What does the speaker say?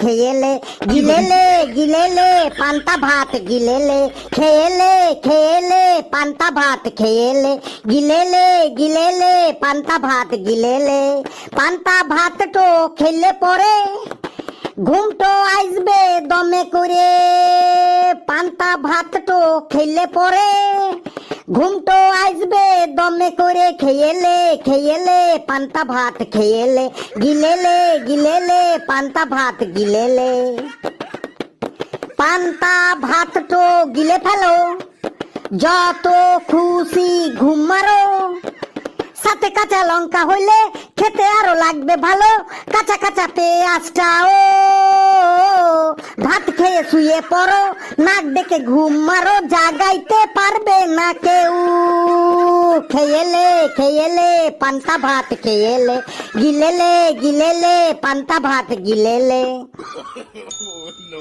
খেয়েলে গিলেলে গিলেলে পান্তা ভাত গিলেলে খেয়েলে খেয়েলে পান্তা ভাত খেয়েলে গিলেলে গিলেলে পান্তা ভাত গিলেলে পান্তা ভাত তো খেলে পরে ঘুমটো আসবে দমে করে পান্তা ভাত তো খেলে পরে ঘুমটো আসবে দমে করে খেয়েলে খেয়েলে পান্তা ভাত খেয়েলে গিলেলে গিলেলে পান্তা ভাত গিলেলে পান্তা ভাত তো গিলে ফেলো যত খুশি ঘুম মারো সাথে কাঁচা লঙ্কা হইলে খেতে আরো লাগবে ভালো কাঁচা কাঁচা পেঁয়াজটাও ভাত খেয়ে শুয়ে পড়ো নাক ডেকে ঘুম মারো জাগাইতে পারবে না কেউ খেয়েলে খেয়েলে পান্তা ভাত খেয়েলে গিলেলে গিলেলে পান্তা ভাত গিলেলে